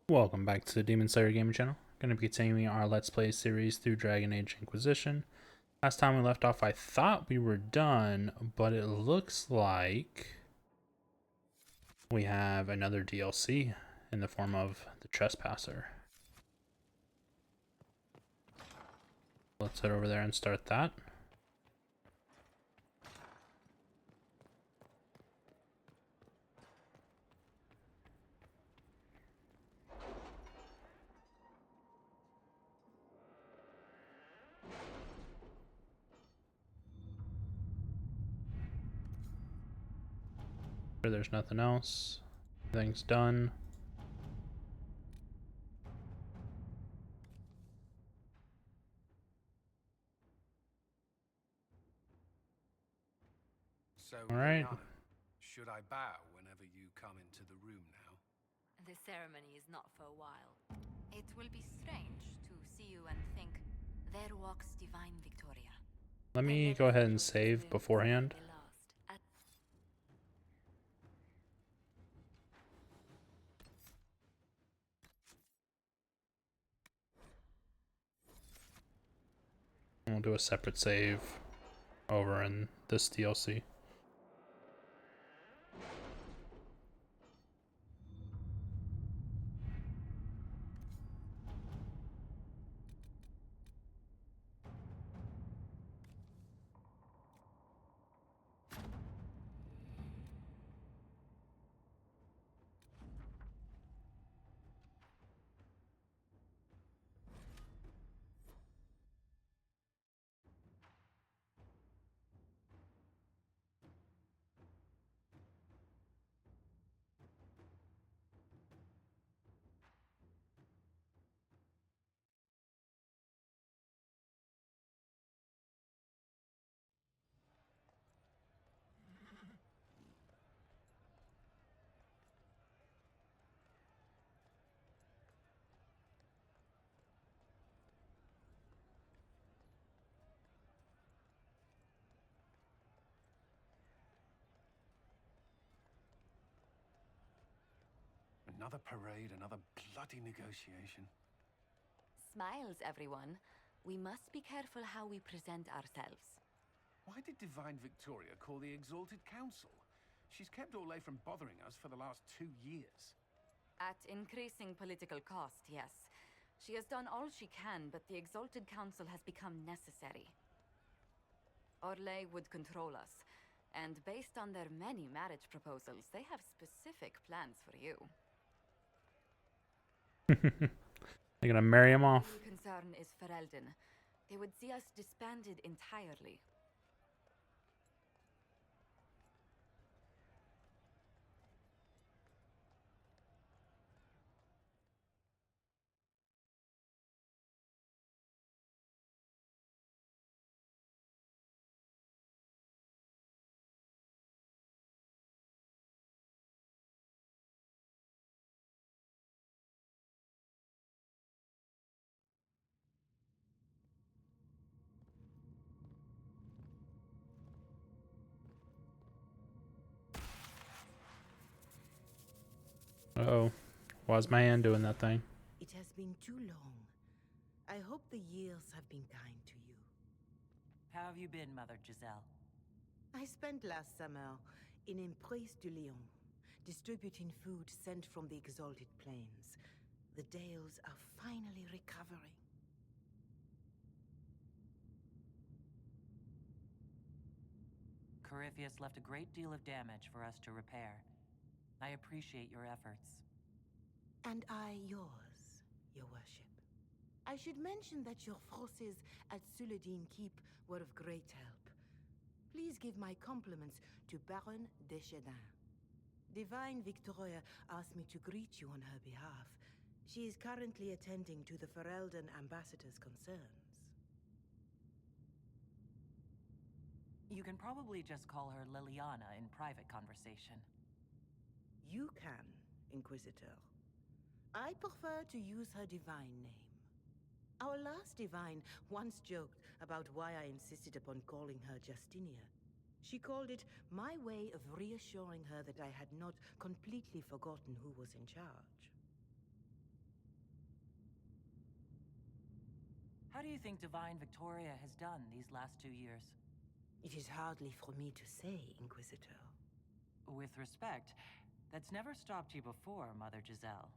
Welcome back to the Demon Slayer Gaming Channel. Going to be continuing our Let's Play series through Dragon Age Inquisition. Last time we left off, I thought we were done, but it looks like we have another DLC in the form of the Trespasser. Let's head over there and start that. There's nothing else. Everything's done. So, All right. Liliana, should I bow whenever you come into the room now? The ceremony is not for a while. It will be strange to see you and think, there walks divine Victoria. Let me go ahead and save beforehand. We'll do a separate save over in this DLC. Another parade, another bloody negotiation. Smiles, everyone. We must be careful how we present ourselves. Why did Divine Victoria call the Exalted Council? She's kept Orlais from bothering us for the last 2 years. At increasing political cost, yes. She has done all she can, but the Exalted Council has become necessary. Orlais would control us, and based on their many marriage proposals, they have specific plans for you. They're gonna marry him off. The concern is Ferelden. They would see us disbanded entirely. Uh-oh. Why's my hand doing that thing? It has been too long. I hope the years have been kind to you. How have you been, Mother Giselle? I spent last summer in Emprise du Lion, distributing food sent from the Exalted Plains. The Dales are finally recovering. Corypheus left a great deal of damage for us to repair. I appreciate your efforts. And I yours, your worship. I should mention that your forces at Suladin Keep were of great help. Please give my compliments to Baron Deschedin. Divine Victoria asked me to greet you on her behalf. She is currently attending to the Ferelden ambassador's concerns. You can probably just call her Liliana in private conversation. You can, Inquisitor. I prefer to use her divine name. Our last divine once joked about why I insisted upon calling her Justinia. She called it my way of reassuring her that I had not completely forgotten who was in charge. How do you think Divine Victoria has done these last 2 years? It is hardly for me to say, Inquisitor. With respect, that's never stopped you before, Mother Giselle.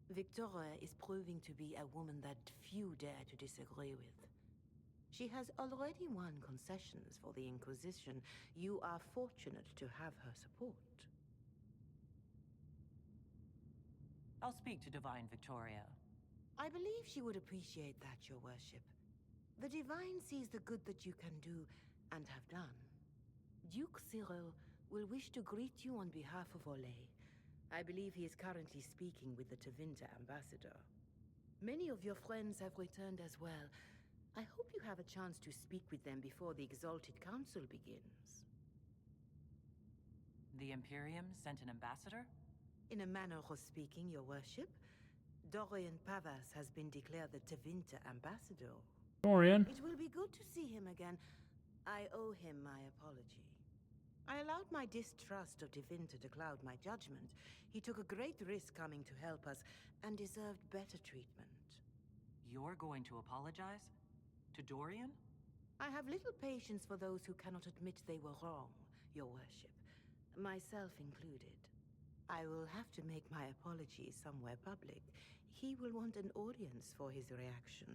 Victoria is proving to be a woman that few dare to disagree with. She has already won concessions for the Inquisition. You are fortunate to have her support. I'll speak to Divine Victoria. I believe she would appreciate that, Your Worship. The Divine sees the good that you can do and have done. Duke Cyril will wish to greet you on behalf of Olay. I believe he is currently speaking with the Tevinter ambassador. Many of your friends have returned as well. I hope you have a chance to speak with them before the Exalted Council begins. The Imperium sent an ambassador? In a manner of speaking, Your Worship, Dorian Pavas has been declared the Tevinter ambassador. Dorian. It will be good to see him again. I owe him my apology. I allowed my distrust of Tevinter to cloud my judgment. He took a great risk coming to help us and deserved better treatment. You're going to apologize? To Dorian? I have little patience for those who cannot admit they were wrong, Your Worship, myself included. I will have to make my apologies somewhere public. He will want an audience for his reaction.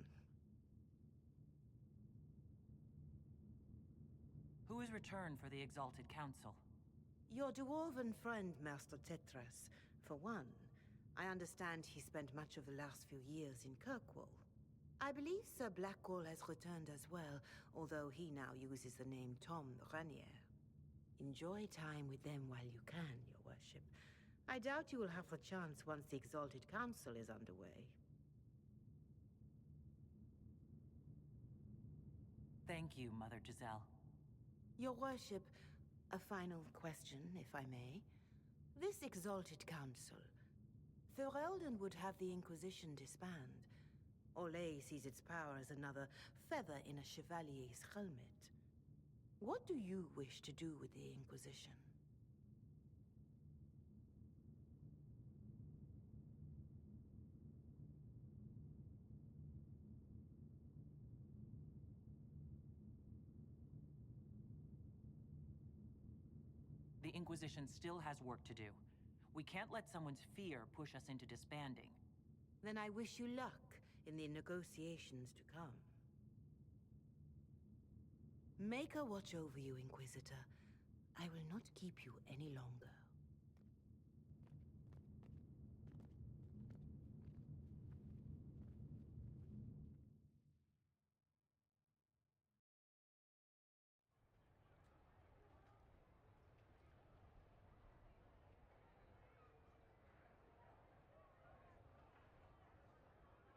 Who is returned for the Exalted Council? Your dwarven friend, Master Tetras. For one, I understand he spent much of the last few years in Kirkwall. I believe Sir Blackwall has returned as well, although he now uses the name Tom Ranier. Enjoy time with them while you can, Your Worship. I doubt you will have the chance once the Exalted Council is underway. Thank you, Mother Giselle. Your Worship, a final question, if I may. This Exalted Council, Ferelden would have the Inquisition disband. Olay sees its power as another feather in a chevalier's helmet. What do you wish to do with the Inquisition? The Inquisition still has work to do. We can't let someone's fear push us into disbanding. Then I wish you luck in the negotiations to come. Make a watch over you, Inquisitor. I will not keep you any longer.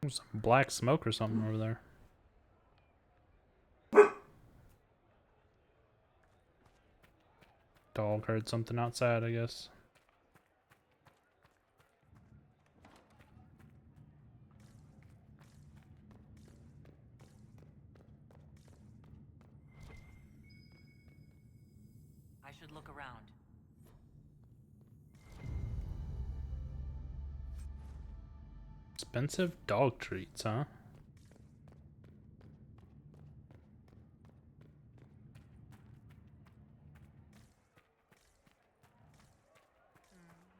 There's some black smoke or something over there. Dog heard something outside, I guess. I should look around. Expensive dog treats, huh?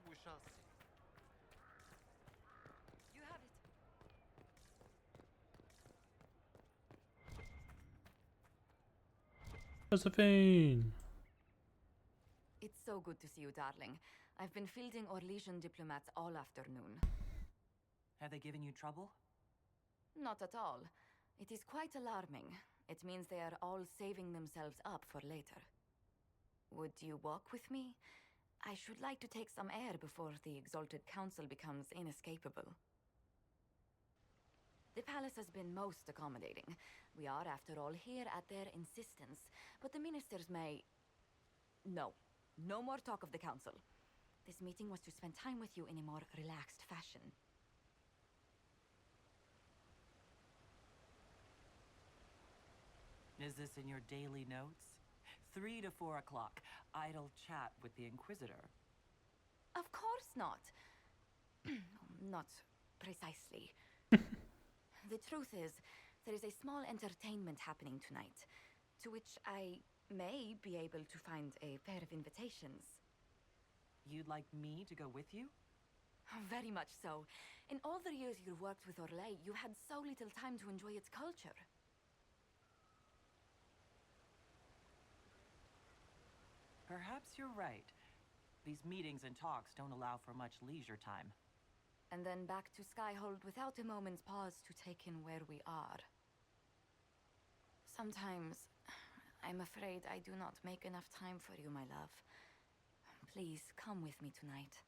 We shall see. You have it. Josephine! It's so good to see you, darling. I've been fielding Orlesian diplomats all afternoon. Have they given you trouble? Not at all. It is quite alarming. It means they are all saving themselves up for later. Would you walk with me? I should like to take some air before the Exalted Council becomes inescapable. The palace has been most accommodating. We are, after all, here at their insistence, but the ministers may... No. No more talk of the council. This meeting was to spend time with you in a more relaxed fashion. Is this in your daily notes? 3 to 4 o'clock. Idle chat with the Inquisitor. Of course not. Not precisely. The truth is, There is a small entertainment happening tonight, to which I may be able to find a pair of invitations. You'd like me to go with you? Very much so. In all the years you've worked with Orlais, you had so little time to enjoy its culture. Perhaps you're right. These meetings and talks don't allow for much leisure time. And then back to Skyhold without a moment's pause to take in where we are. Sometimes, I'm afraid I do not make enough time for you, my love. Please, come with me tonight.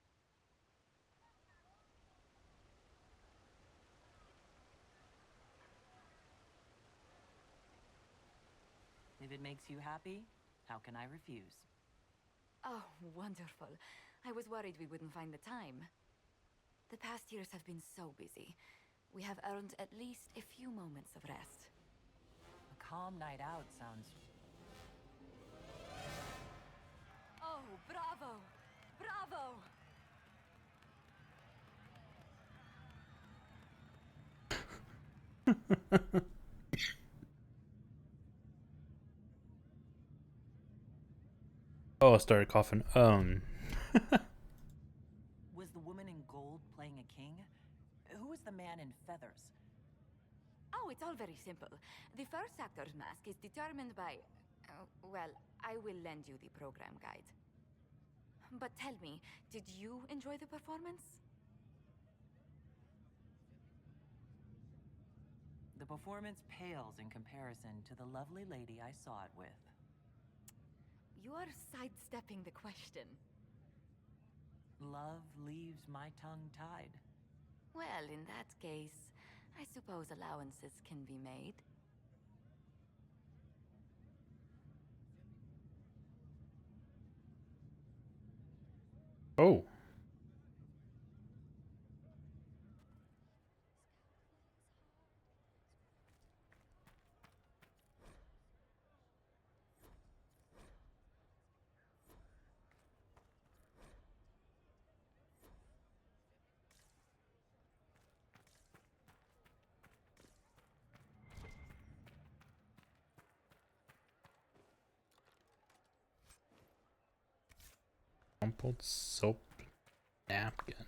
If it makes you happy, how can I refuse? Oh, wonderful. I was worried we wouldn't find the time. The past years have been so busy. We have earned at least a few moments of rest. A calm night out sounds... Oh, bravo! Bravo! Oh, I started coughing. Was the woman in gold playing a king? Who was the man in feathers? Oh, it's all very simple. The first actor's mask is determined by... well, I will lend you the program guide. But tell me, did you enjoy the performance? The performance pales in comparison to the lovely lady I saw it with. You are sidestepping the question. Love leaves my tongue tied. Well, in that case, I suppose allowances can be made. Oh. Crumpled soap napkin.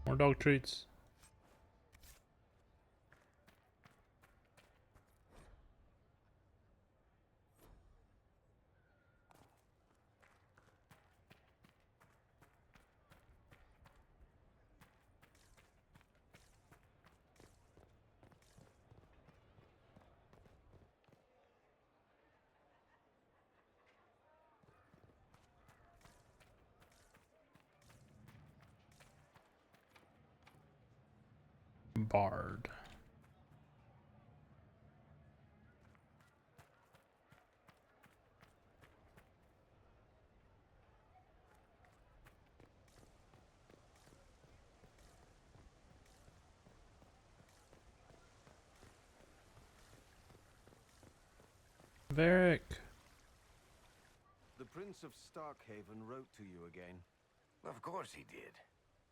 More dog treats. Bard. Varric. The Prince of Starkhaven wrote to you again. Of course he did.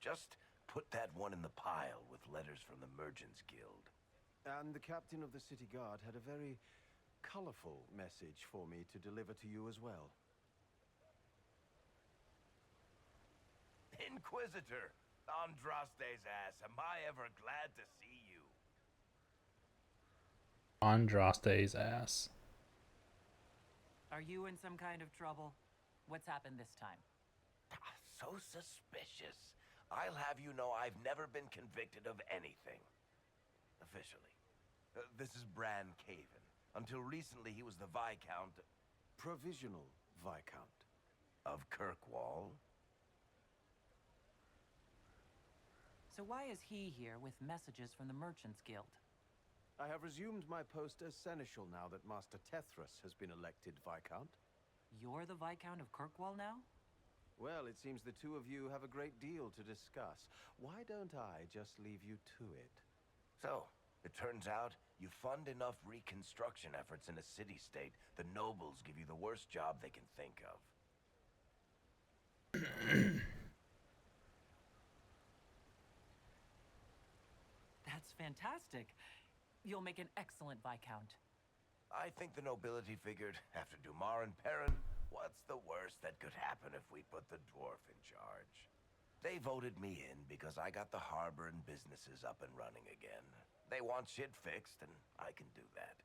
Just put that one in the pile with letters from the Merchants Guild. And the captain of the city guard had a very colorful message for me to deliver to you as well. Inquisitor! Andraste's ass, am I ever glad to see you? Andraste's ass. Are you in some kind of trouble? What's happened this time? So suspicious. I'll have you know I've never been convicted of anything. Officially. This is Bran Caven. Until recently he was the Viscount... Provisional Viscount. Of Kirkwall. So why is he here with messages from the Merchants Guild? I have resumed my post as seneschal now that Master Thedas has been elected Viscount. You're the Viscount of Kirkwall now? Well, it seems the two of you have a great deal to discuss. Why don't I just leave you to it? So, it turns out you fund enough reconstruction efforts in a city-state, the nobles give you the worst job they can think of. That's fantastic. You'll make an excellent Viscount. I think the nobility figured, after Dumar and Perrin, what's the worst that could happen if we put the dwarf in charge? They voted me in because I got the harbor and businesses up and running again. They want shit fixed, and I can do that.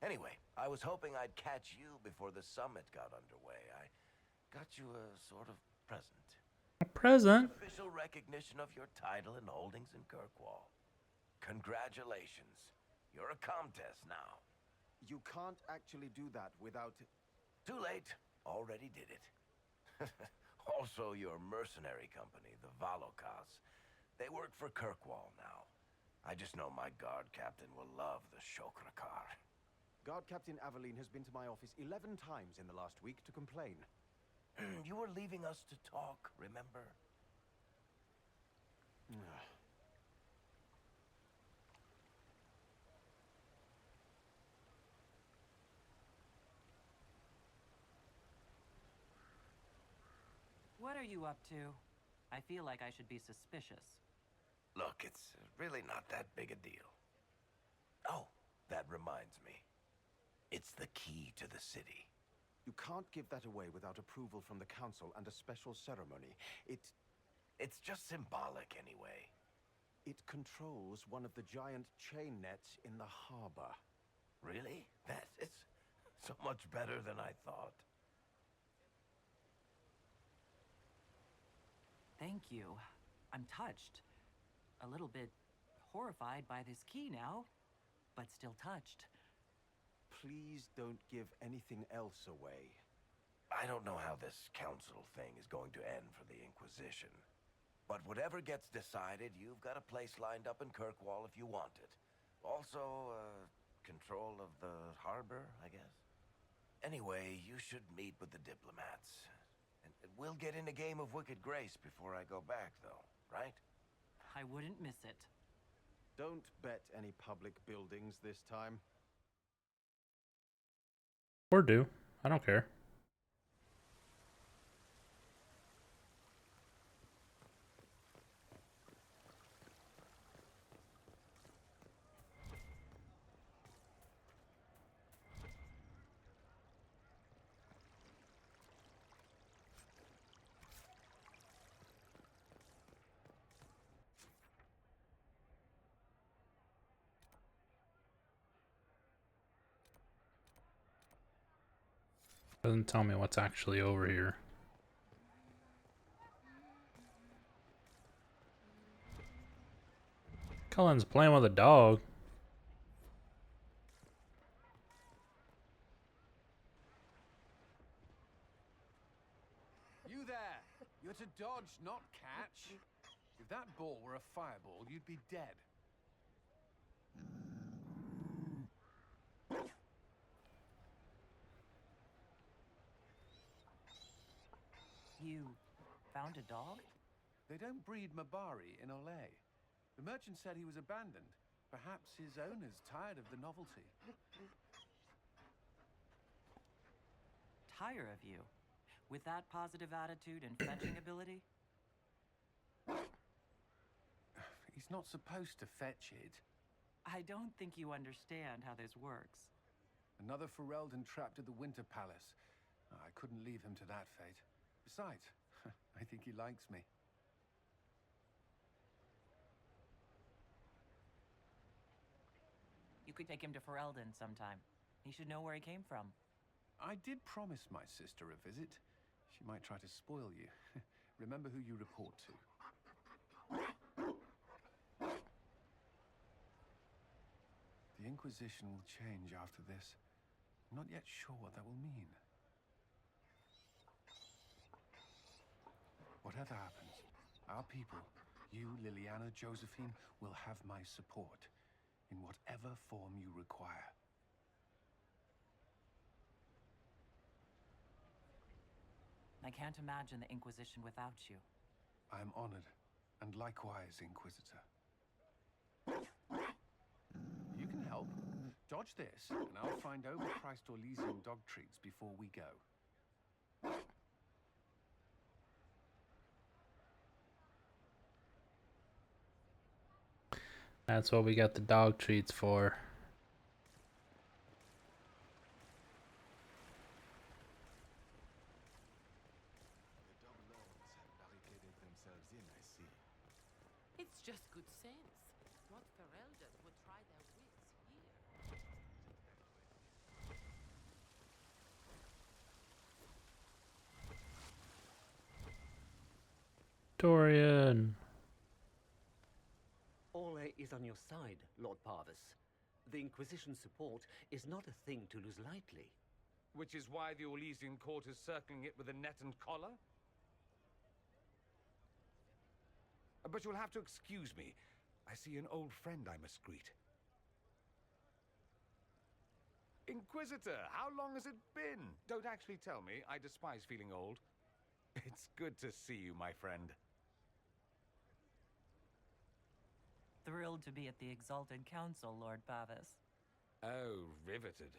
Anyway, I was hoping I'd catch you before the summit got underway. I got you a sort of present. A present? Official recognition of your title and holdings in Kirkwall. Congratulations. You're a Comtesse now. You can't actually do that without... Too late. Already did it. Also, your mercenary company, the Valokas. They work for Kirkwall now. I just know my guard captain will love the Shokrakar. Guard Captain Aveline has been to my office 11 times in the last week to complain. You were leaving us to talk, remember? What are you up to? I feel like I should be suspicious. Look, it's really not that big a deal. Oh, that reminds me. It's the key to the city. You can't give that away without approval from the council and a special ceremony. It's just symbolic anyway. It controls one of the giant chain nets in the harbor. Really? That is so much better than I thought. Thank you. I'm touched. A little bit horrified by this key now, but still touched. Please don't give anything else away. I don't know how this council thing is going to end for the Inquisition. But whatever gets decided, you've got a place lined up in Kirkwall if you want it. Also, control of the harbor, I guess. Anyway, you should meet with the diplomats. And we'll get in a game of Wicked Grace before I go back, though, right? I wouldn't miss it. Don't bet any public buildings this time. Or do. I don't care. Doesn't tell me what's actually over here. Cullen's playing with a dog. You there! You're to dodge, not catch. If that ball were a fireball, you'd be dead. You found a dog? They don't breed Mabari in Olay. The merchant said he was abandoned. Perhaps his owner's tired of the novelty. Tire of you? With that positive attitude and fetching ability? He's not supposed to fetch it. I don't think you understand how this works. Another Ferelden trapped at the Winter Palace. I couldn't leave him to that fate. Besides, I think he likes me. You could take him to Ferelden sometime. He should know where he came from. I did promise my sister a visit. She might try to spoil you. Remember who you report to. The Inquisition will change after this. I'm not yet sure what that will mean. Whatever happens, our people, you, Liliana, Josephine, will have my support. in whatever form you require. I can't imagine the Inquisition without you. I am honored, and likewise, Inquisitor. You can help. Dodge this, and I'll find overpriced Orlesian dog treats before we go. That's what we got the dog treats for. The double lords have barricaded themselves in, I see. It's just good sense. What Ferelden would try their wits here? Dorian. Orlais is on your side, Lord Parvis. The Inquisition's support is not a thing to lose lightly. Which is why the Orlesian court is circling it with a net and collar? But you'll have to excuse me. I see an old friend I must greet. Inquisitor, how long has it been? Don't actually tell me. I despise feeling old. It's good to see you, my friend. Thrilled to be at the Exalted Council, Lord Pavis. Oh, riveted.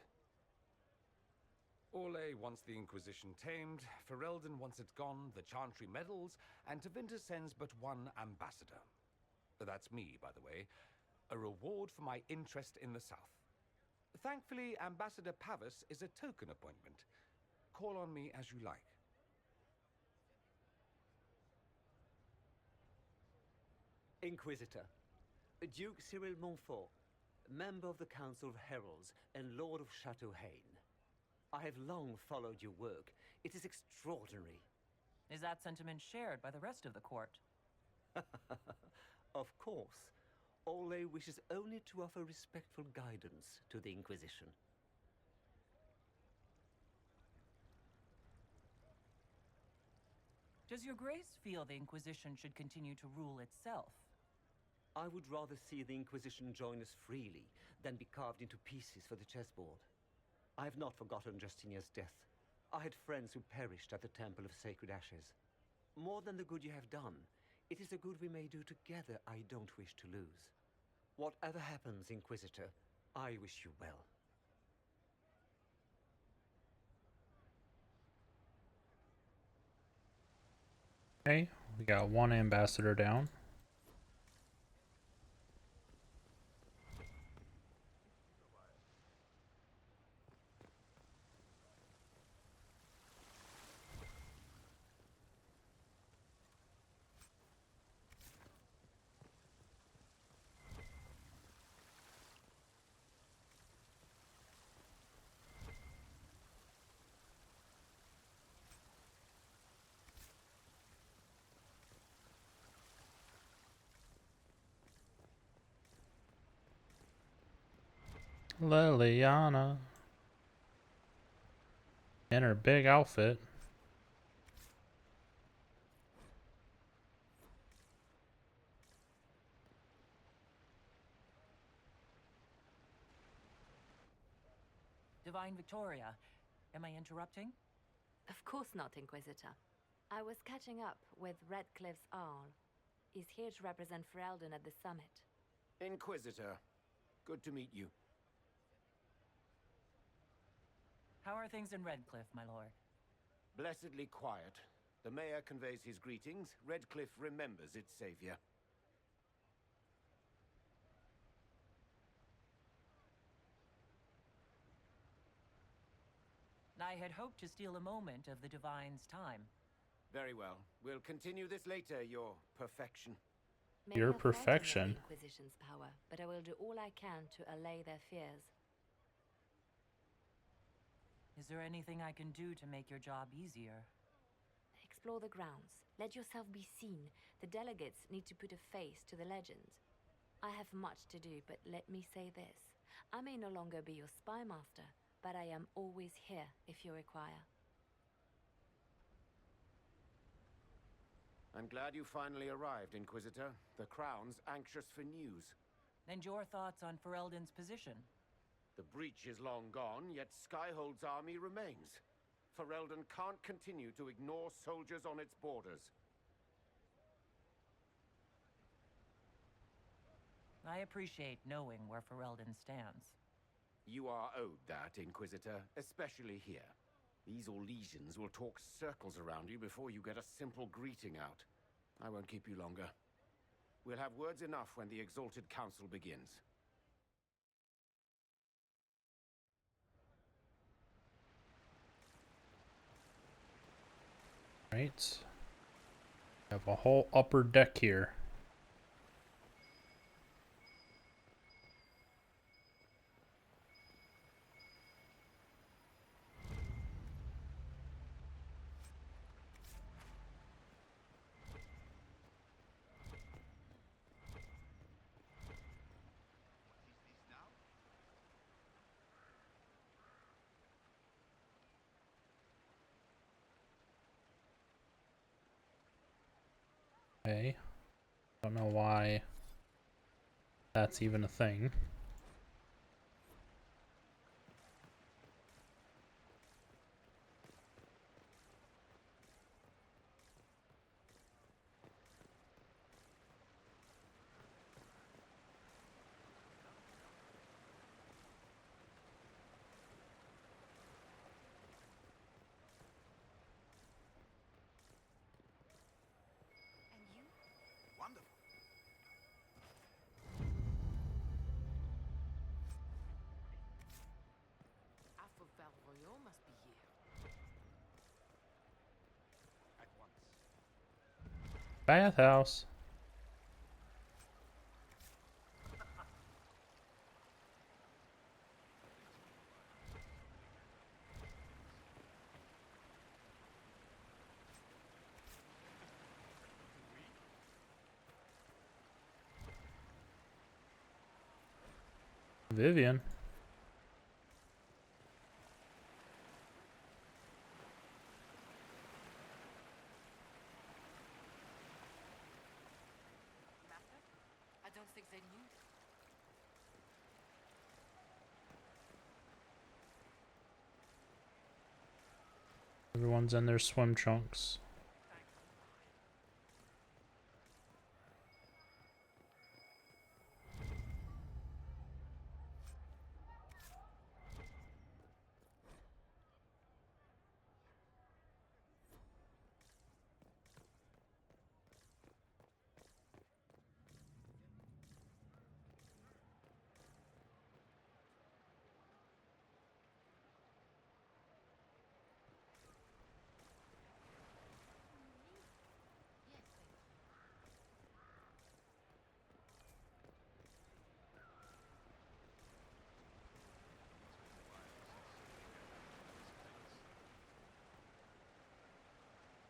Orlais wants the Inquisition tamed, Ferelden wants it gone, the Chantry meddles, and Tevinter sends but one ambassador. That's me, by the way. A reward for my interest in the South. Thankfully, Ambassador Pavis is a token appointment. Call on me as you like. Inquisitor, Duke Cyril Montfort, member of the Council of Heralds and Lord of Chateau Haine. I have long followed your work. It is extraordinary. Is that sentiment shared by the rest of the court? Of course. Orlais wishes only to offer respectful guidance to the Inquisition. Does your grace feel the Inquisition should continue to rule itself? I would rather see the Inquisition join us freely than be carved into pieces for the chessboard. I have not forgotten Justinia's death. I had friends who perished at the Temple of Sacred Ashes. More than the good you have done, it is the good we may do together I don't wish to lose. Whatever happens, Inquisitor, I wish you well. Okay, we got one ambassador down. Liliana. In her big outfit. Divine Victoria, am I interrupting? Of course not, Inquisitor. I was catching up with Redcliffe's Arl. He's here to represent Ferelden at the summit. Inquisitor, good to meet you. How are things in Redcliffe, my lord? Blessedly quiet. The mayor conveys his greetings. Redcliffe remembers its savior. I had hoped to steal a moment of the Divine's time. Very well. We'll continue this later, your perfection. May Your have frightened perfection. The Inquisition's power, but I will do all I can to allay their fears. Is there anything I can do to make your job easier? Explore the grounds. Let yourself be seen. The delegates need to put a face to the legend. I have much to do, but let me say this. I may no longer be your spy master, but I am always here if you require. I'm glad you finally arrived, Inquisitor. The Crown's anxious for news. And your thoughts on Ferelden's position? The breach is long gone, yet Skyhold's army remains. Ferelden can't continue to ignore soldiers on its borders. I appreciate knowing where Ferelden stands. You are owed that, Inquisitor, especially here. These Orlesians will talk circles around you before you get a simple greeting out. I won't keep you longer. We'll have words enough when the Exalted Council begins. Right. We have a whole upper deck here. Okay. Don't know why that's even a thing. Wonderful. Alpha Valvoyo must be here. At once. Bathhouse. Vivian. I don't think they knew. Everyone's in their swim trunks.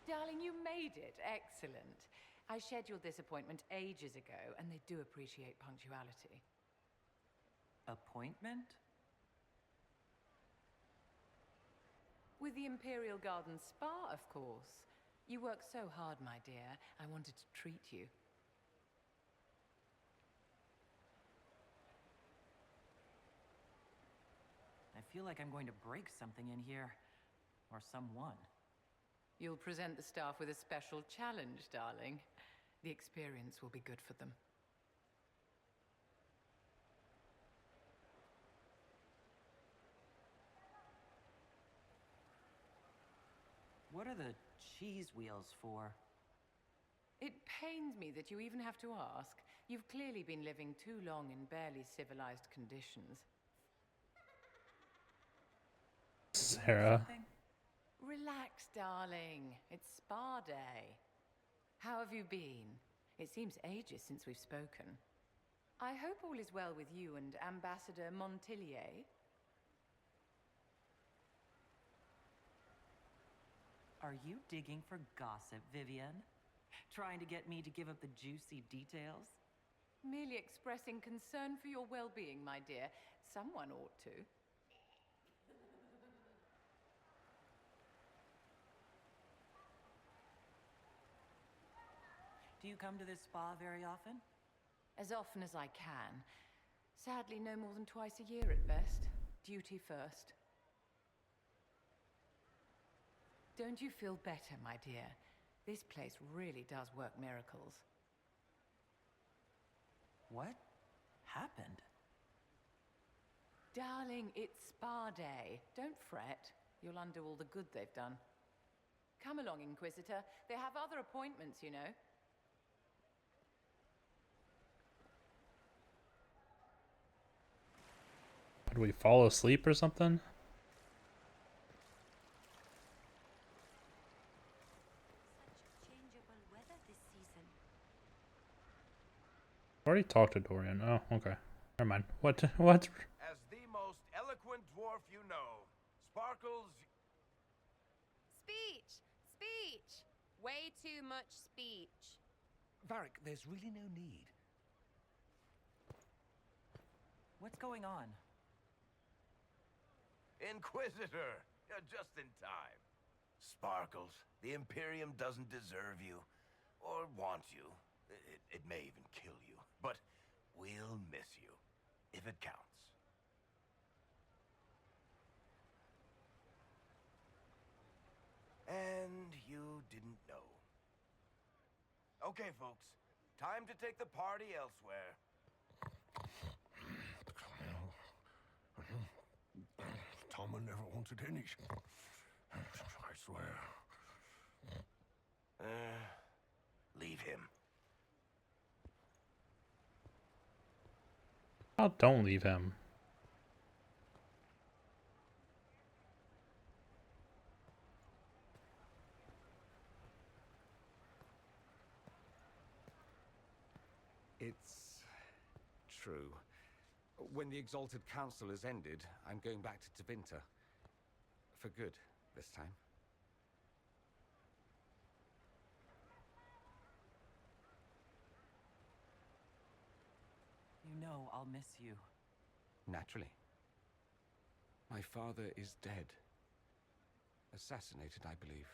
Darling, you made it. Excellent. I scheduled this appointment ages ago, and they do appreciate punctuality. Appointment? With the Imperial Garden Spa, of course. You work so hard, my dear. I wanted to treat you. I feel like I'm going to break something in here. Or someone. You'll present the staff with a special challenge, darling. The experience will be good for them. What are the cheese wheels for? It pains me that you even have to ask. You've clearly been living too long in barely civilized conditions. Sarah. Relax, darling. It's spa day. How have you been? It seems ages since we've spoken. I hope all is well with you and Ambassador Montillier. Are you digging for gossip, Vivian? Trying to get me to give up the juicy details? Merely expressing concern for your well-being, my dear. Someone ought to. Do you come to this spa very often? As often as I can. Sadly, no more than twice a year at best. Duty first. Don't you feel better, my dear? This place really does work miracles. What happened? Darling, it's spa day. Don't fret. You'll undo all the good they've done. Come along, Inquisitor. They have other appointments, you know. Did we fall asleep or something? Changeable weather this season. I already talked to Dorian. Oh, okay. Never mind. What? What? As the most eloquent dwarf you know, Sparkles... Speech! Speech! Way too much speech. Varric, there's really no need. What's going on? Inquisitor! You're just in time. Sparkles, the Imperium doesn't deserve you. Or want you. It may even kill you. But we'll miss you. If it counts. And you didn't know. Okay, folks. Time to take the party elsewhere. Tama never wanted any. I swear. Leave him. Oh, don't leave him. It's true. When the Exalted Council has ended, I'm going back to Tevinter. For good, this time. You know I'll miss you. Naturally. My father is dead. Assassinated, I believe.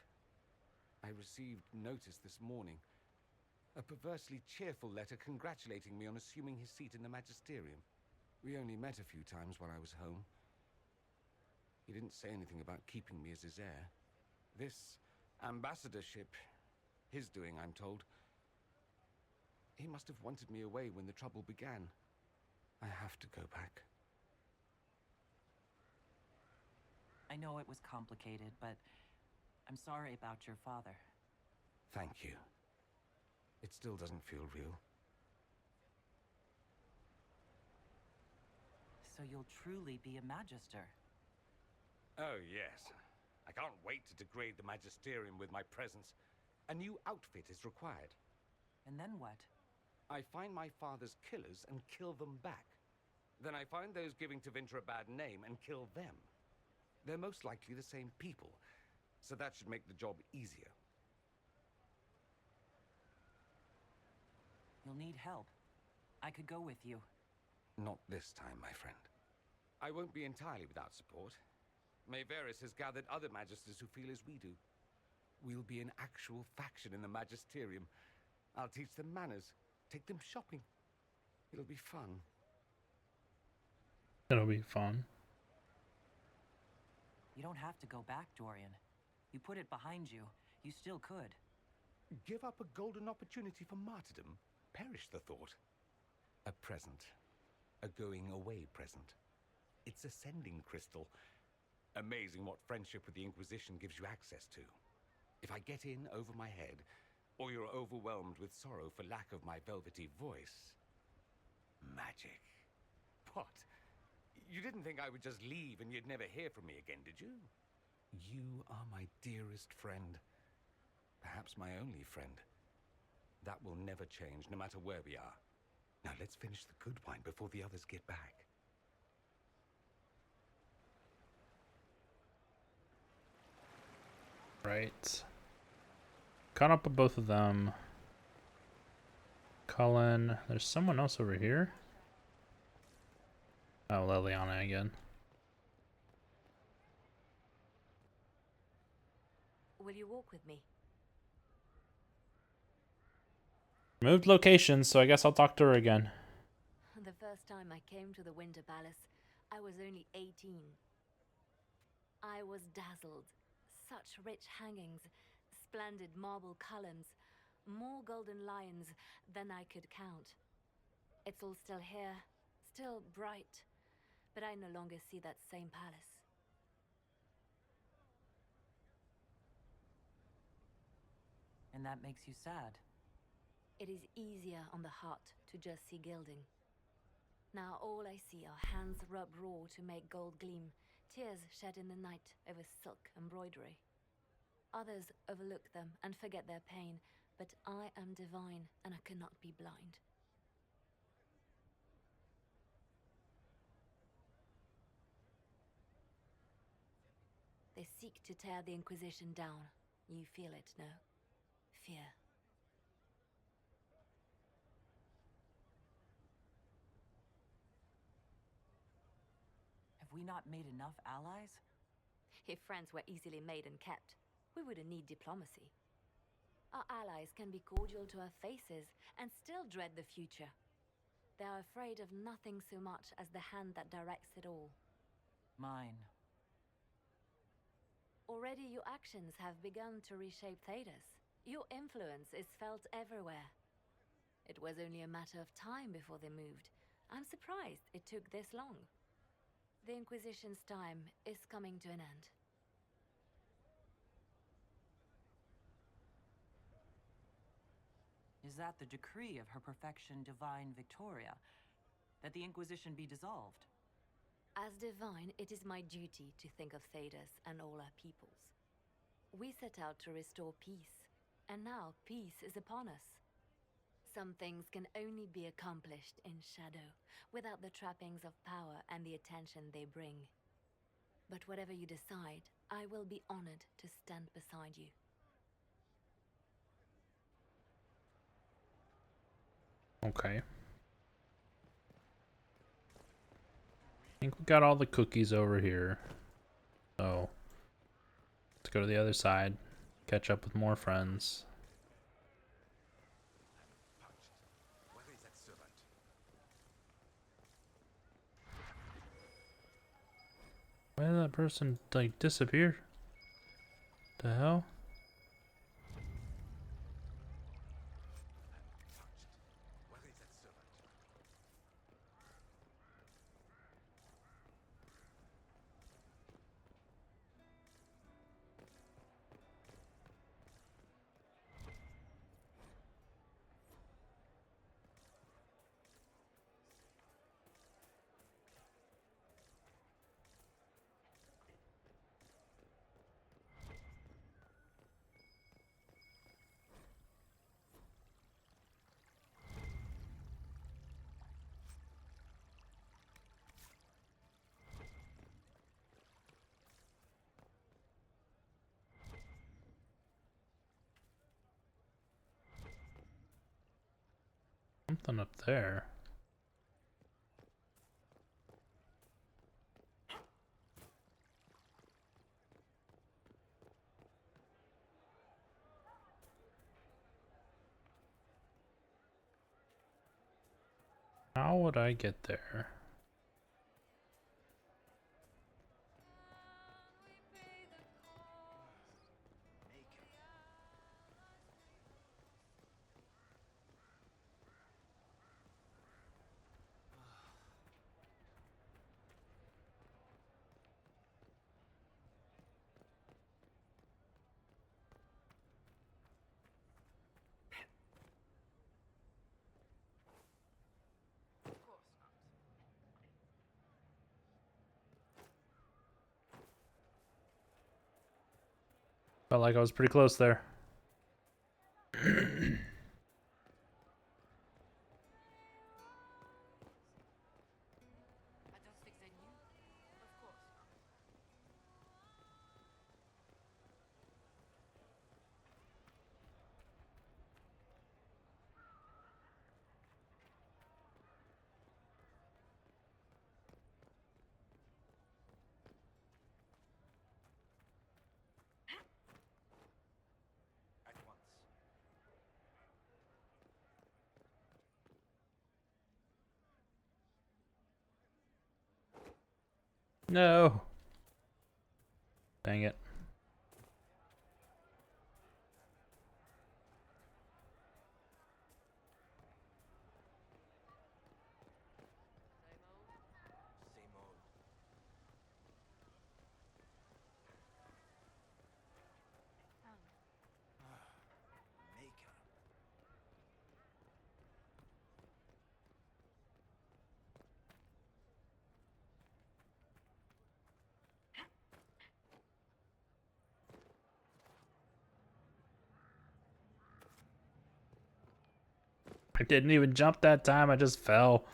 I received notice this morning. A perversely cheerful letter congratulating me on assuming his seat in the Magisterium. We only met a few times while I was home. He didn't say anything about keeping me as his heir. This ambassadorship, his doing, I'm told. He must have wanted me away when the trouble began. I have to go back. I know it was complicated, but I'm sorry about your father. Thank you. It still doesn't feel real. So you'll truly be a Magister? Oh, yes. I can't wait to degrade the Magisterium with my presence. A new outfit is required. And then what? I find my father's killers and kill them back. Then I find those giving Tevinter a bad name and kill them. They're most likely the same people, so that should make the job easier. You'll need help. I could go with you. Not this time, my friend. I won't be entirely without support. Mayveris has gathered other Magisters who feel as we do. We'll be an actual faction in the Magisterium. I'll teach them manners, take them shopping. It'll be fun. It'll be fun. You don't have to go back, Dorian. You put it behind you. You still could. Give up a golden opportunity for martyrdom? Perish the thought. A present. A going-away present. It's a sending crystal. Amazing what friendship with the Inquisition gives you access to. If I get in over my head, or you're overwhelmed with sorrow for lack of my velvety voice... Magic. What? You didn't think I would just leave and you'd never hear from me again, did you? You are my dearest friend. Perhaps my only friend. That will never change, no matter where we are. Now let's finish the good wine before the others get back. Right. Caught up with both of them. Cullen. There's someone else over here. Oh, Liliana again. Will you walk with me? Moved location, so I guess I'll talk to her again. The first time I came to the Winter Palace, I was only 18. I was dazzled. Such rich hangings, splendid marble columns, more golden lions than I could count. It's all still here, still bright, but I no longer see that same palace. And that makes you sad. It is easier on the heart to just see gilding. Now all I see are hands rubbed raw to make gold gleam, tears shed in the night over silk embroidery. Others overlook them and forget their pain, but I am divine and I cannot be blind. They seek to tear the Inquisition down. You feel it, no? Fear. Have we not made enough allies? If friends were easily made and kept, we wouldn't need diplomacy. Our allies can be cordial to our faces and still dread the future. They are afraid of nothing so much as the hand that directs it all. Mine. Already your actions have begun to reshape Thedas. Your influence is felt everywhere. It was only a matter of time before they moved. I'm surprised it took this long. The Inquisition's time is coming to an end. Is that the decree of Her Perfection Divine Victoria? That the Inquisition be dissolved? As divine, it is my duty to think of Thedas and all our peoples. We set out to restore peace, and now peace is upon us. Some things can only be accomplished in shadow, without the trappings of power and the attention they bring. But whatever you decide, I will be honored to stand beside you. Okay. I think we got all the cookies over here. So, let's go to the other side, catch up with more friends. Why did that person, like, disappear? The hell? Something up there. How would I get there? Felt like I was pretty close there. No. Dang it. I didn't even jump that time, I just fell.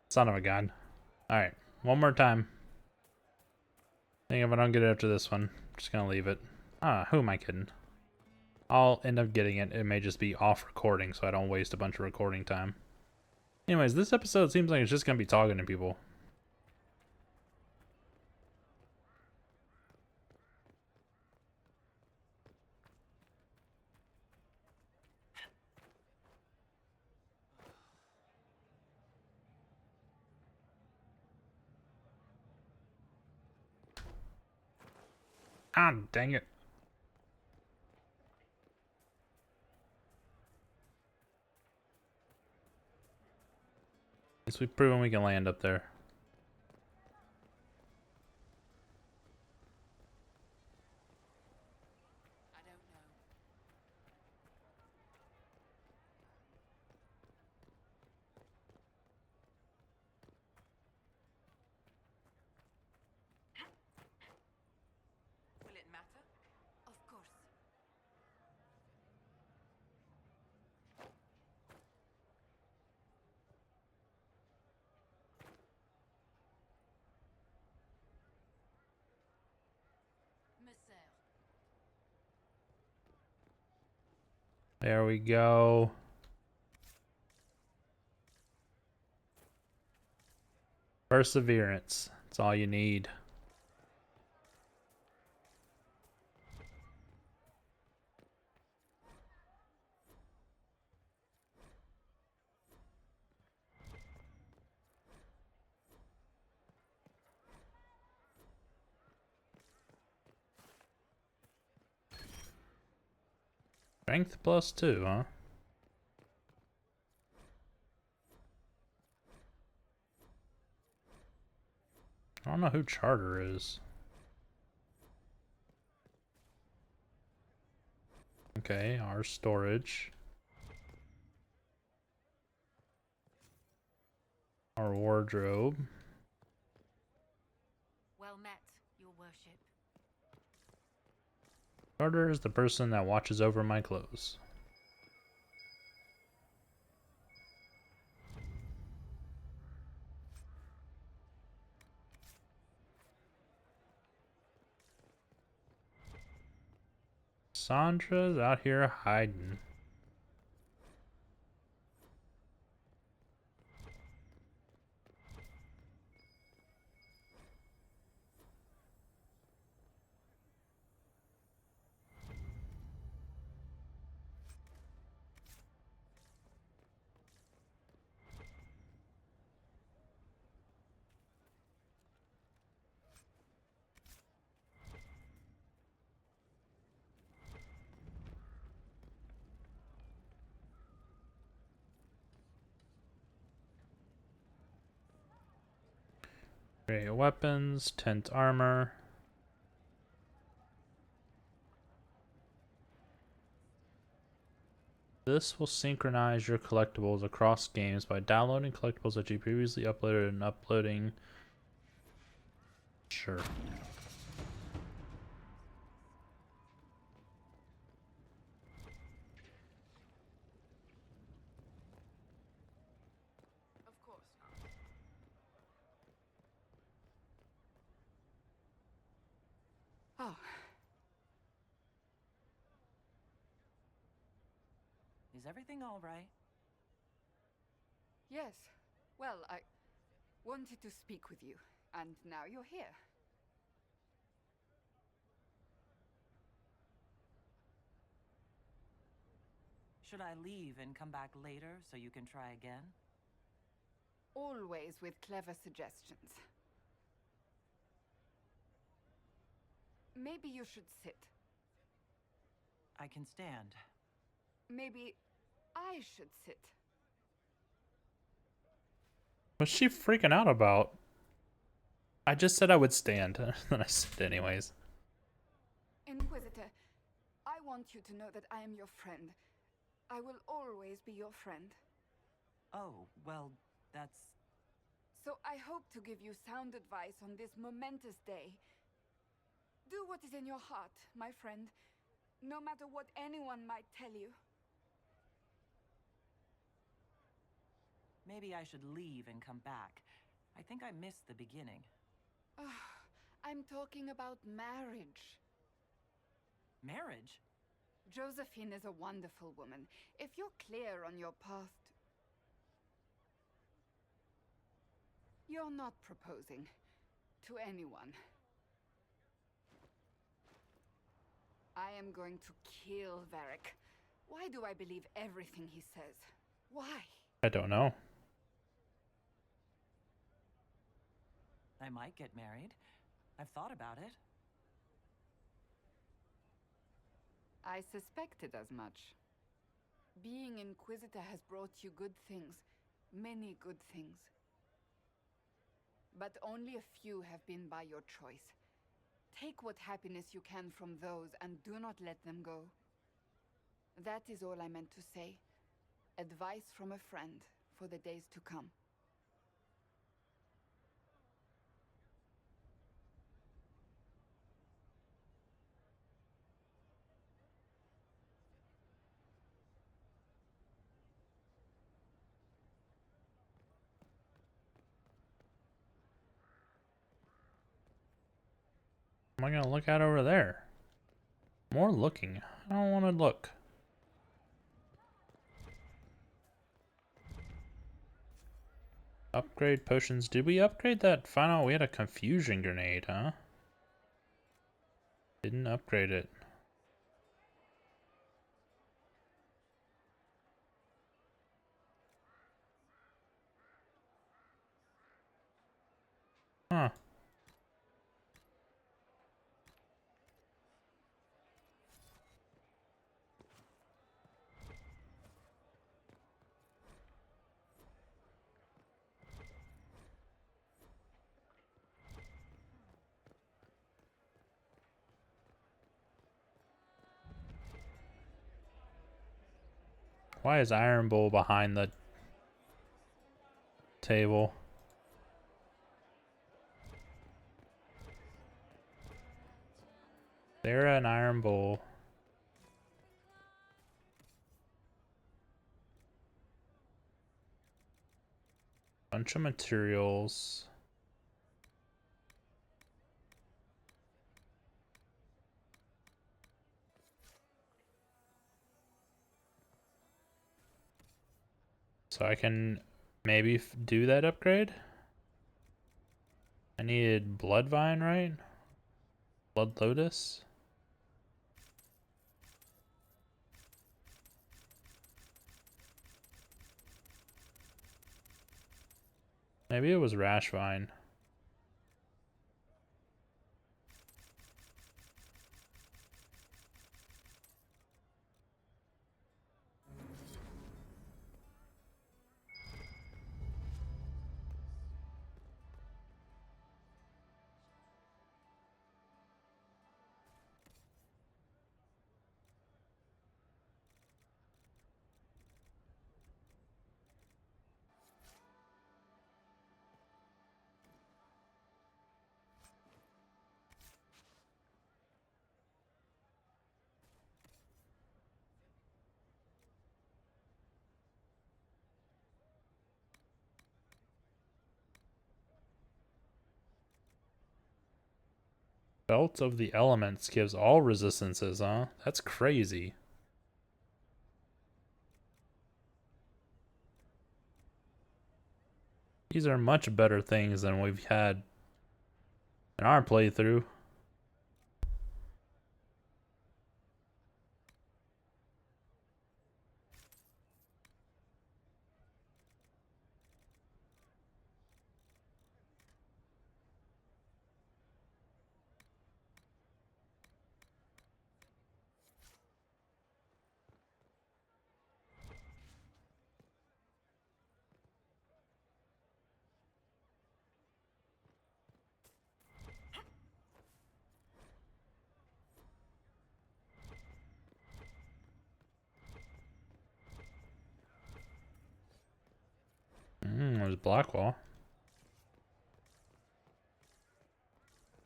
Son of a gun. Alright, one more time. I think if I don't get it after this one, I'm just gonna leave it. Ah, who am I kidding? I'll end up getting it. It may just be off recording so I don't waste a bunch of recording time. Anyways, this episode seems like it's just gonna be talking to people. Ah, dang it. At least we've proven we can land up there. Will it matter? Of course. There we go. Perseverance. That's all you need. Strength +2, huh? I don't know who Charter is. Okay, our storage. Our wardrobe. Well met, your worship. Charter is the person that watches over my clothes. Sandra's out here hiding. Great weapons, tent armor. This will synchronize your collectibles across games by downloading collectibles that you previously uploaded and uploading. Sure. Of course. Oh. Is everything all right? Yes. Well, I wanted to speak with you, and now you're here. Should I leave and come back later so you can try again? Always with clever suggestions. Maybe you should sit. I can stand. Maybe I should sit. What's she freaking out about? I just said I would stand, then I sit anyways. Inquisitor, I want you to know that I am your friend. I will always be your friend. Oh, well, that's... So I hope to give you sound advice on this momentous day. Do what is in your heart, my friend, no matter what anyone might tell you. Maybe I should leave and come back. I think I missed the beginning. I'm talking about marriage. Marriage? Josephine is a wonderful woman. If you're clear on your path you're not proposing to anyone. I am going to kill Varric. Why do I believe everything he says? Why? I don't know. I might get married. I've thought about it. I suspected as much. Being Inquisitor has brought you good things. Many good things. But only a few have been by your choice. Take what happiness you can from those and do not let them go. That is all I meant to say. Advice from a friend for the days to come. Am I gonna look out over there? More looking. I don't want to look. Upgrade potions. Did we upgrade that? Find out we had a confusion grenade, huh? Didn't upgrade it. Huh. Why is Iron Bull behind the table? Sarah and Iron Bull. Bunch of materials. So I can maybe do that upgrade. I needed Bloodvine, right? Blood Lotus. Maybe it was Rashvine. Belt of the Elements gives all resistances, huh? That's crazy. These are much better things than we've had in our playthrough. There's Blackwall.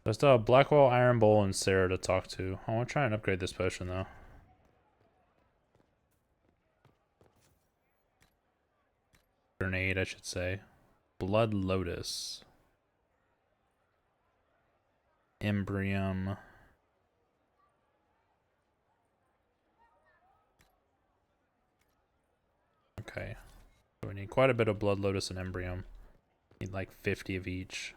I still have Blackwall, Iron Bowl, and Sarah to talk to. I want to try and upgrade this potion though. Grenade, I should say. Blood Lotus. Embrium. Okay. So we need quite a bit of Blood Lotus and Embrium. Need like 50 of each.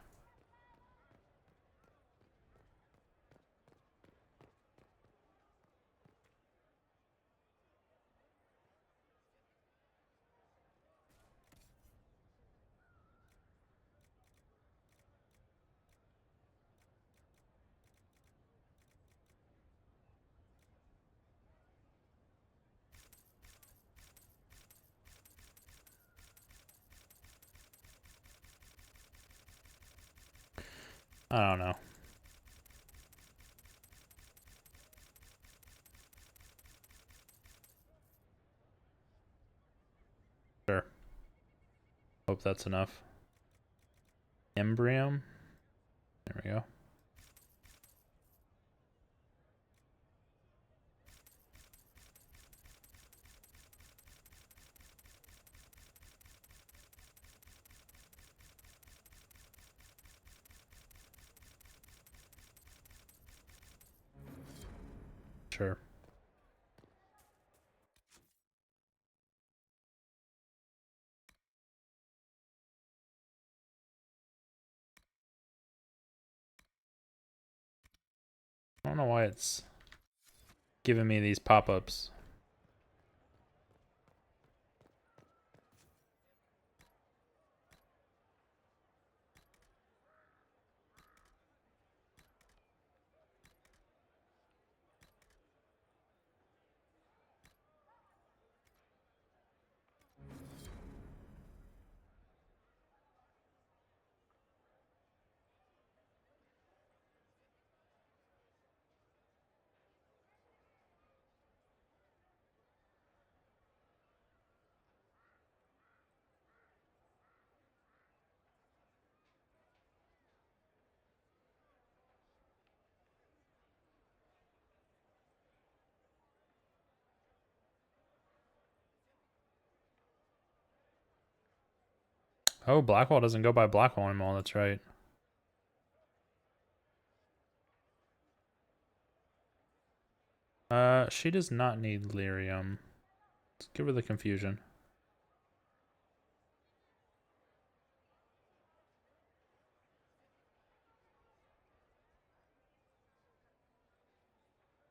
I don't know. Sure. Hope that's enough. Embrium. There we go. Sure. I don't know why it's giving me these pop-ups. Oh, Blackwall doesn't go by Blackwall anymore, that's right. She does not need lyrium. Let's give her the confusion.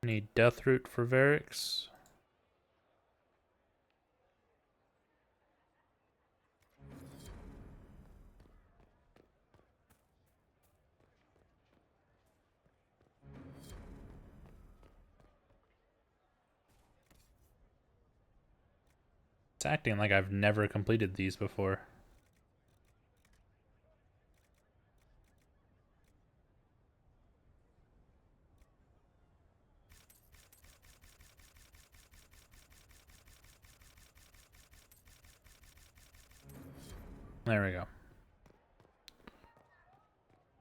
Need Deathroot for Varix. It's acting like I've never completed these before. There we go.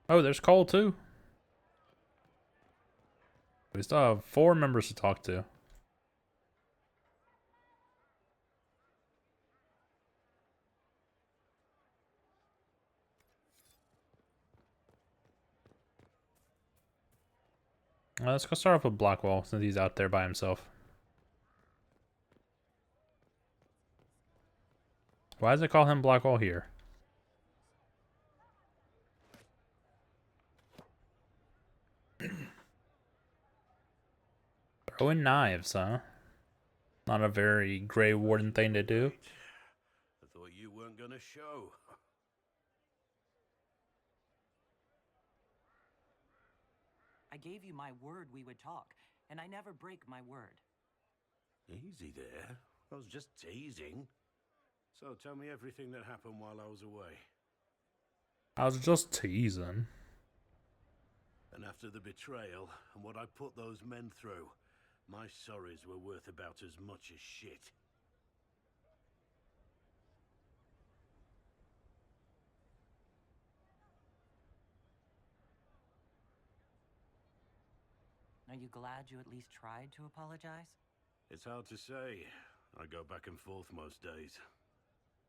Oh, there's Cole too. We still have 4 members to talk to. Let's go start off with Blackwall since he's out there by himself. Why does it call him Blackwall here? Throwing knives, huh? Not a very Grey Warden thing to do. I thought you weren't gonna show. I gave you my word we would talk, and I never break my word. Easy there. I was just teasing. So tell me everything that happened while I was away. I was just teasing. And after the betrayal and what I put those men through, my sorries were worth about as much as shit. you glad you at least tried to apologize? It's hard to say. I go back and forth most days.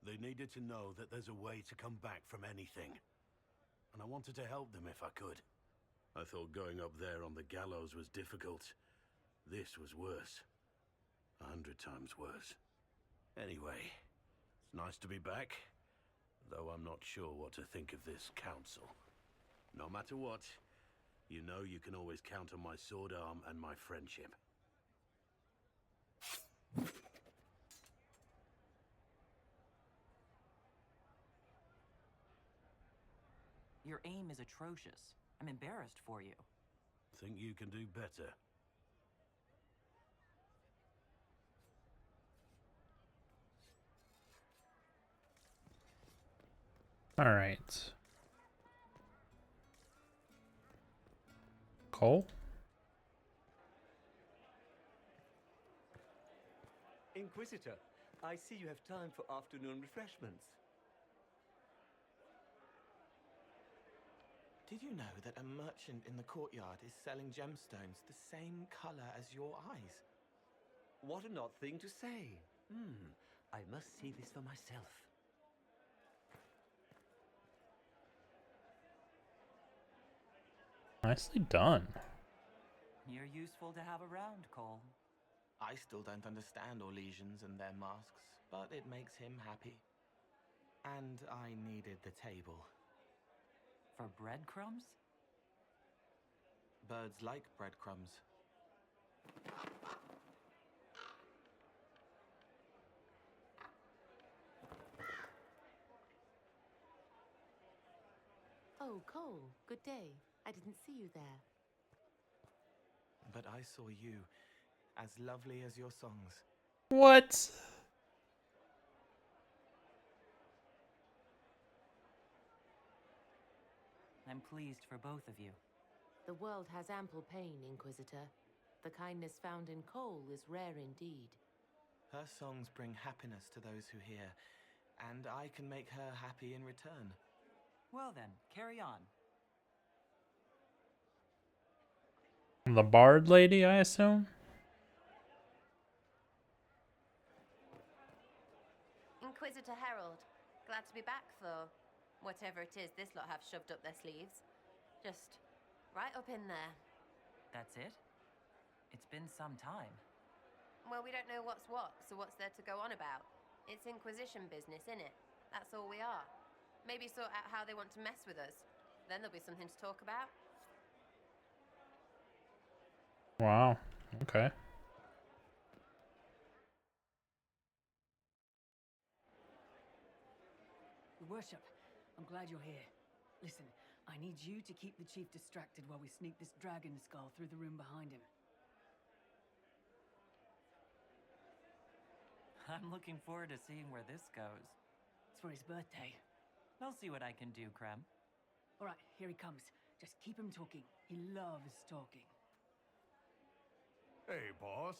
They needed to know that there's a way to come back from anything. And I wanted to help them if I could. I thought going up there on the gallows was difficult. This was worse. 100 times worse. Anyway, it's nice to be back, though I'm not sure what to think of this council. No matter what, you know you can always count on my sword arm and my friendship. Your aim is atrocious. I'm embarrassed for you. Think you can do better? All right. Cole? Inquisitor, I see you have time for afternoon refreshments. Did you know that a merchant in the courtyard is selling gemstones the same color as your eyes? What an odd thing to say. I must see this for myself. Nicely done. You're useful to have around, Cole. I still don't understand Orlesians and their masks, but it makes him happy. And I needed the table. For breadcrumbs? Birds like breadcrumbs. Oh, Cole, good day. I didn't see you there. But I saw you, as lovely as your songs. What? I'm pleased for both of you. The world has ample pain, Inquisitor. The kindness found in Cole is rare indeed. Her songs bring happiness to those who hear, and I can make her happy in return. Well then, carry on. The bard lady, I assume? Inquisitor Herald, glad to be back for whatever it is this lot have shoved up their sleeves. Just right up in there. That's it? It's been some time. Well, we don't know what's what, so what's there to go on about? It's Inquisition business, innit? That's all we are. Maybe sort out how they want to mess with us. Then there'll be something to talk about. Wow. Okay. Your Worship, I'm glad you're here. Listen, I need you to keep the Chief distracted while we sneak this dragon skull through the room behind him. I'm looking forward to seeing where this goes. It's for his birthday. I'll see what I can do, Krem. All right, here he comes. Just keep him talking. He loves talking. Hey, boss.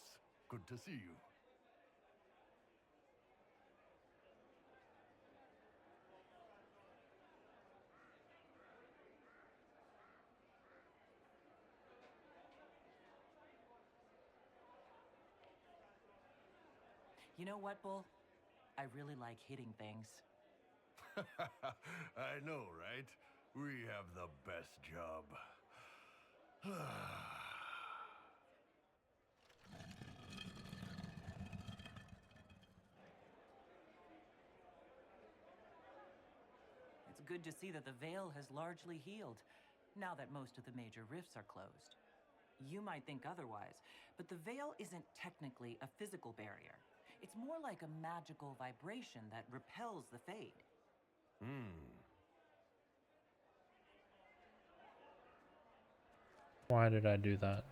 Good to see you. You know what, Bull? I really like hitting things. I know, right? We have the best job. It's good to see that the Veil has largely healed, now that most of the major rifts are closed. You might think otherwise, but the Veil isn't technically a physical barrier. It's more like a magical vibration that repels the Fade. Why did I do that?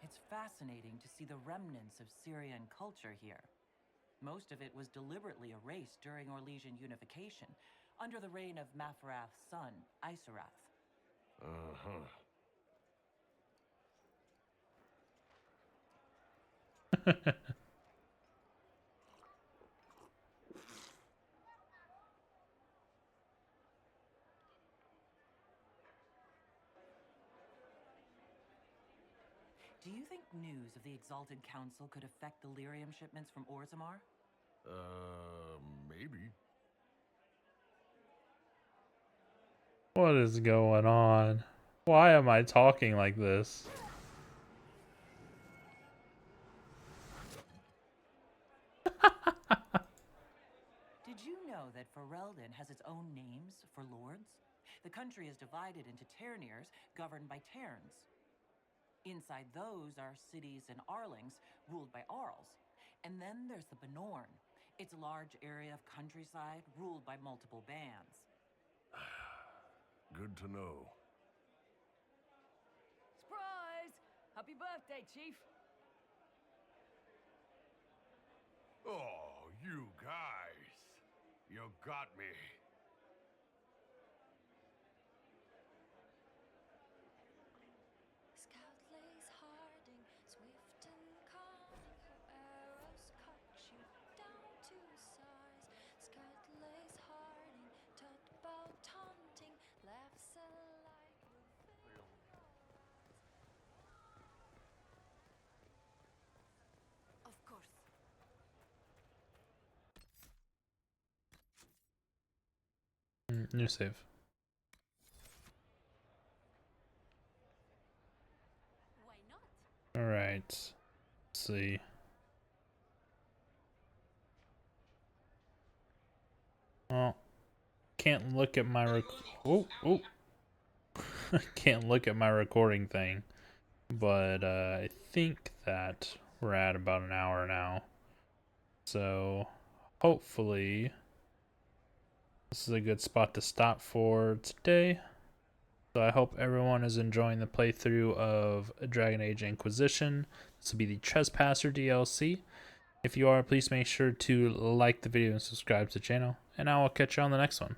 It's fascinating to see the remnants of Syrian culture here. Most of it was deliberately erased during Orlesian unification, under the reign of Mafarath's son, Isarath. Do you think news of the Exalted Council could affect the lyrium shipments from Orzammar? Maybe. What is going on? Why am I talking like this? Did you know that Ferelden has its own names for lords? The country is divided into Terniers, governed by Terns. Inside those are cities and Arlings, ruled by Arls. And then there's the Benorn. It's a large area of countryside, ruled by multiple bands. Good to know. Surprise! Happy birthday, Chief! Oh, you guys. You got me. Scout lays harding, swift and cunning, her arrows cut you down to size. Scout lays harding, taught about hunting, laughs alike with Of course. New save. Why not? Alright. Let's see. Well, can't look at my can't look at my recording thing. But I think that we're at about an hour now. So hopefully this is a good spot to stop for today. So I hope everyone is enjoying the playthrough of Dragon Age Inquisition. This will be the Trespasser DLC. If you are, please make sure to like the video and subscribe to the channel. And I will catch you on the next one.